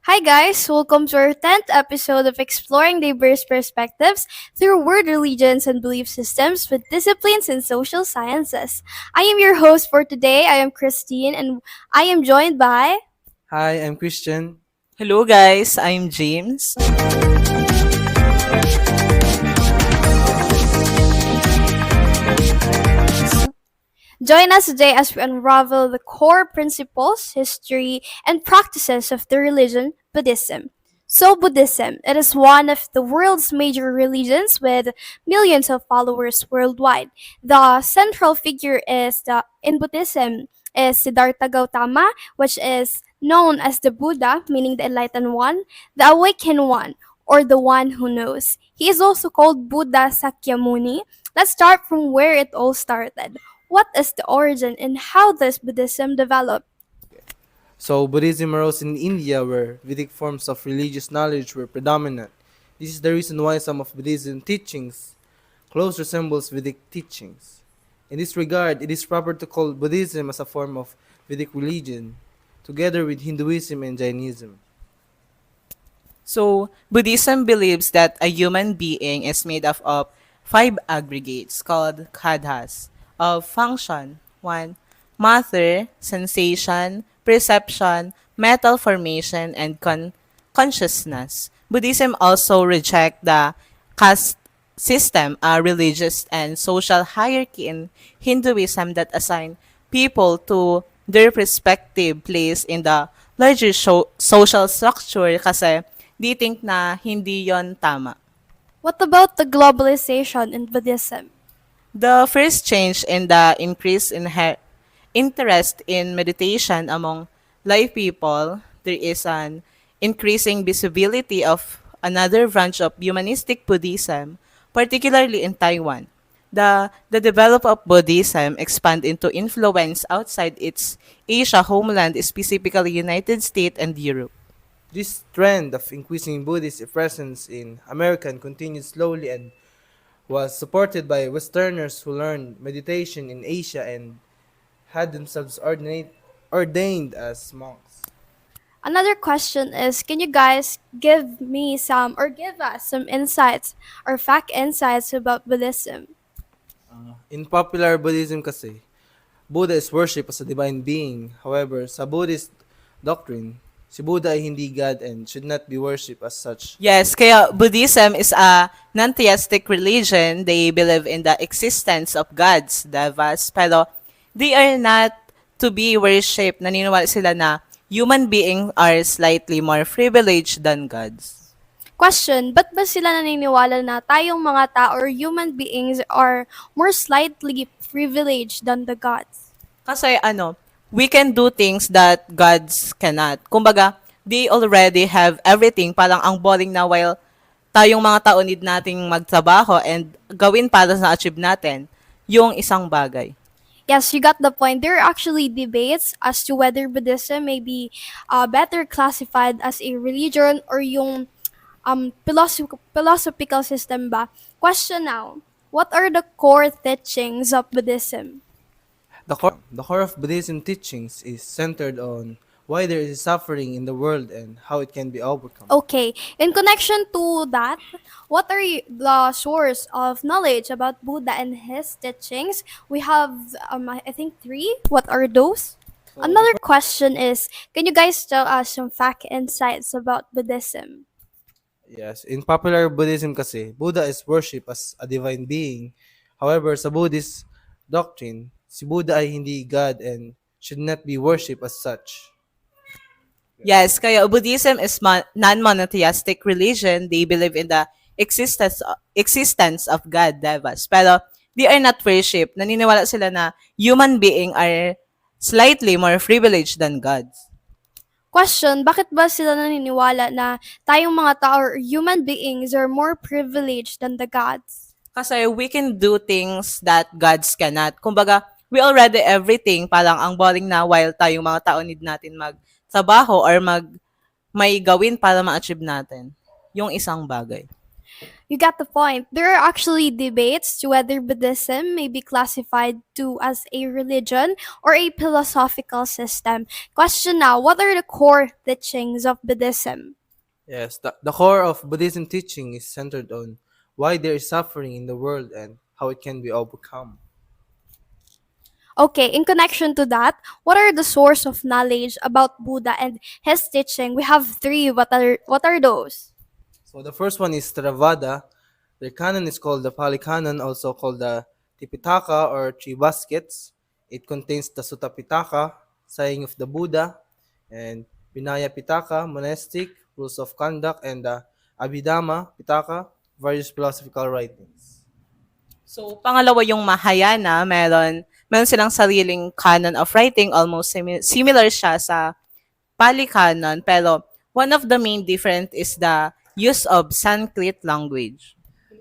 Hi guys, welcome to our 10th episode of Exploring Diverse Perspectives through World Religions and Belief Systems with Disciplines in Social Sciences. I am your host for today. I am Christine and I am joined by Hi, I'm Christian. Hello guys, I'm James. Join us today as we unravel the core principles, history, and practices of the religion Buddhism. So, Buddhism, it is one of the world's major religions with millions of followers worldwide. The central figure in Buddhism is Siddhartha Gautama, which is known as the Buddha, meaning the enlightened one, the awakened one, or the one who knows. He is also called Buddha Sakyamuni. Let's start from where it all started. What is the origin and how does Buddhism develop? So, Buddhism arose in India where Vedic forms of religious knowledge were predominant. This is the reason why some of Buddhism teachings close resembles Vedic teachings. In this regard, it is proper to call Buddhism as a form of Vedic religion, together with Hinduism and Jainism. So, Buddhism believes that a human being is made up of five aggregates called khandhas of function. One, matter, sensation, perception, mental formation, and consciousness. Buddhism also rejects the caste system, a religious and social hierarchy in Hinduism that assign people to their respective place in the larger social structure kasi di think na hindi yon tama. What about the globalization in Buddhism? The first change in the increase in interest in meditation among lay people, there is an increasing visibility of another branch of humanistic Buddhism, particularly in Taiwan. The development of Buddhism expand into influence outside its Asia homeland, specifically United States and Europe. This trend of increasing Buddhist presence in America continued slowly and was supported by Westerners who learned meditation in Asia and had themselves ordained as monks. Another question is, can you guys give me some or give us some insights or fact insights about Buddhism? In popular Buddhism kasi, Buddha is worshipped as a divine being. However, sa Buddhist doctrine, si Buddha ay hindi God and should not be worshipped as such. Yes, kaya Buddhism is a non-theistic religion. They believe in the existence of gods, devas, pero they are not to be worshipped. Naniniwala sila na human beings are slightly more privileged than gods. Question, ba't ba sila naniniwala na tayong mga tao or human beings are more slightly privileged than the gods? Kasi we can do things that gods cannot. Kumbaga, they already have everything. Parang ang boring na while tayong mga tao need nating magtrabaho and gawin para sa achieve natin yung isang bagay. Yes, you got the point. There are actually debates as to whether Buddhism may be better classified as a religion or yung philosophical system ba. Question now, what are the core teachings of Buddhism? The core of Buddhism teachings is centered on why there is suffering in the world and how it can be overcome. Okay, in connection to that, what are the source of knowledge about Buddha and his teachings? We have, I think, three. What are those? Another question is, can you guys tell us some fact insights about Buddhism? Yes, in popular Buddhism kasi, Buddha is worshipped as a divine being. However, sa Buddhist doctrine, si Buddha ay hindi God and should not be worshipped as such. Yes, kaya Buddhism is non-monotheistic religion. They believe in the existence of God, devas. Pero they are not worship. Naniniwala sila na human being are slightly more privileged than gods. Question, bakit ba sila naniniwala na tayong mga tao or human beings are more privileged than the gods? Kasi we can do things that gods cannot. Kumbaga, we already everything. Parang ang boring na while tayong mga tao need natin magtrabaho or may gawin para ma-achieve natin yung isang bagay. You get the point. There are actually debates to whether Buddhism may be classified to as a religion or a philosophical system. Question now, what are the core teachings of Buddhism? Yes, the core of Buddhism teaching is centered on why there is suffering in the world and how it can be overcome. Okay, in connection to that, what are the source of knowledge about Buddha and his teaching? We have three. What are those? So the first one is Theravada. Their canon is called the Pali Canon, also called the Tipitaka or Three Baskets. It contains the Sutta Pitaka, saying of the Buddha, and Vinaya Pitaka, monastic, rules of conduct, and the Abhidhamma Pitaka, various philosophical writings. So, pangalawa yung Mahayana, meron silang sariling canon of writing, almost similar siya sa Pali Canon, pero one of the main difference is the use of Sanskrit language.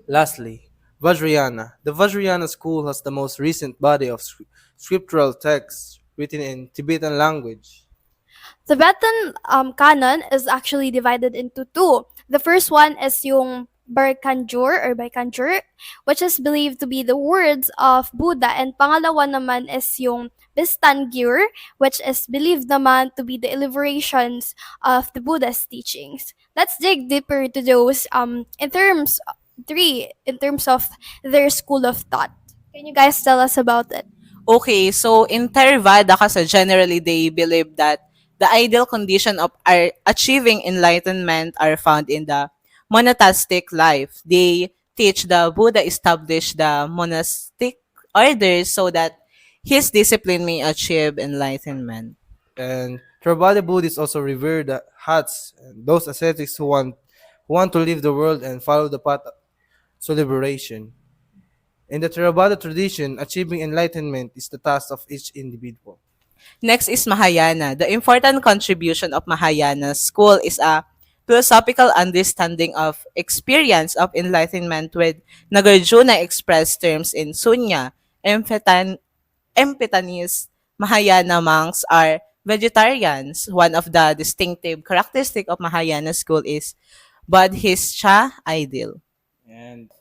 Lastly, Vajrayana. The Vajrayana school has the most recent body of scriptural texts written in Tibetan language. Tibetan canon is actually divided into two. The first one is yung Baikanjur, which is believed to be the words of Buddha, and pangalawa naman is yung Bistangyur, which is believed naman to be the elaborations of the Buddha's teachings. Let's dig deeper to those in terms of their school of thought. Can you guys tell us about it? Okay, so in Theravada kasi generally they believe that the ideal condition of achieving enlightenment are found in the monastic life. They teach the Buddha established the monastic order so that his discipline may achieve enlightenment. And Theravada Buddhists also revere the Hats and those ascetics who want to leave the world and follow the path to liberation. In the Theravada tradition, achieving enlightenment is the task of each individual. Next is Mahayana. The important contribution of Mahayana school is a philosophical understanding of experience of enlightenment with Nagarjuna expressed terms in Sunya. Empetanist Mahayana monks are vegetarians. One of the distinctive characteristic of Mahayana school is Bodhisattva ideal. And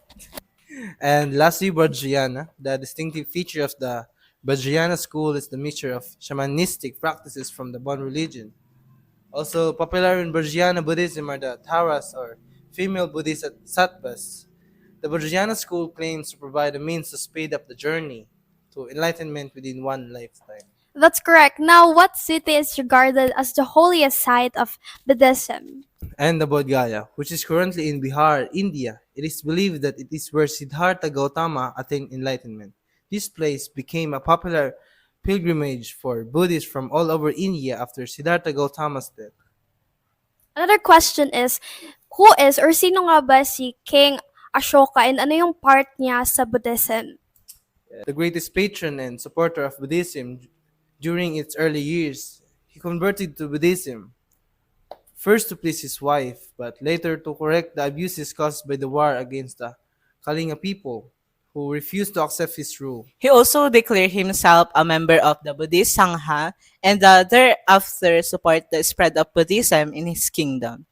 and lastly, Vajrayana. The distinctive feature of the Vajrayana school is the mixture of shamanistic practices from the Bon religion. Also popular in Vajrayana Buddhism are the Taras or female Bodhisattvas. The Vajrayana school claims to provide a means to speed up the journey to enlightenment within one lifetime. That's correct. Now, what city is regarded as the holiest site of Buddhism? And the Bodh Gaya, which is currently in Bihar, India. It is believed that it is where Siddhartha Gautama attained enlightenment. This place became a popular pilgrimage for Buddhists from all over India after Siddhartha Gautama's death. Another question is, who is or sino nga ba si King Ashoka and ano yung part niya sa Buddhism? The greatest patron and supporter of Buddhism during its early years, he converted to Buddhism, first to please his wife, but later to correct the abuses caused by the war against the Kalinga people, who refused to accept his rule. He also declared himself a member of the Buddhist Sangha and thereafter support the spread of Buddhism in his kingdom.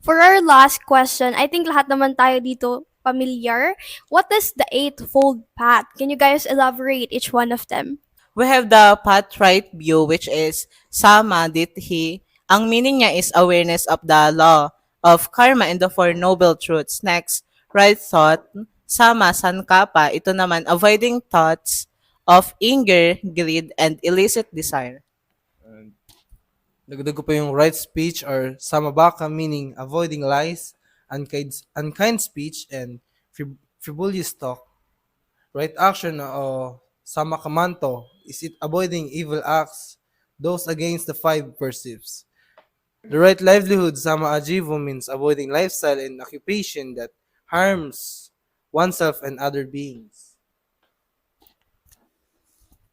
For our last question, I think lahat naman tayo dito familiar. What is the Eightfold Path? Can you guys elaborate each one of them? We have the path right view, which is Sama Dithi. Ang meaning niya is awareness of the law of karma and the Four Noble Truths. Next, right thought, Sama Sankapa. Ito naman, avoiding thoughts of anger, greed, and illicit desire. Dagdag ko pa yung right speech or samabaka, meaning avoiding lies, unkind speech, and frivolous talk. Right action o samakamanto is it avoiding evil acts, those against the five perceives. The right livelihood, sama ajivo, means avoiding lifestyle and occupation that harms oneself and other beings.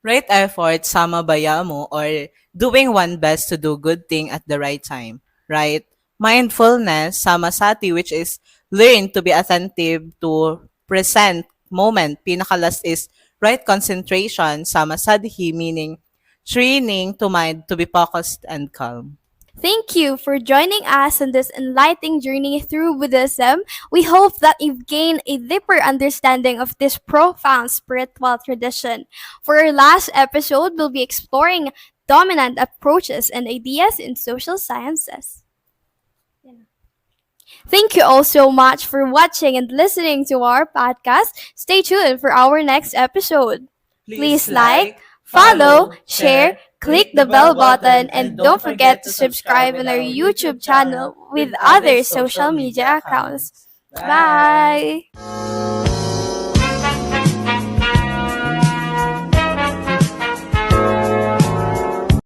Right effort, Sama Bayamo, or doing one best to do good thing at the right time. Right? Mindfulness, Sama Sati, which is learn to be attentive to present moment. Pinakalas is right concentration, Sama Sadhi, meaning training to mind to be focused and calm. Thank you for joining us on this enlightening journey through Buddhism. We hope that you've gained a deeper understanding of this profound spiritual tradition. For our last episode, we'll be exploring dominant approaches and ideas in social sciences. Thank you all so much for watching and listening to our podcast. Stay tuned for our next episode. Please like, follow, share, click the bell button, and don't forget to subscribe on our YouTube channel with other social media accounts. Bye!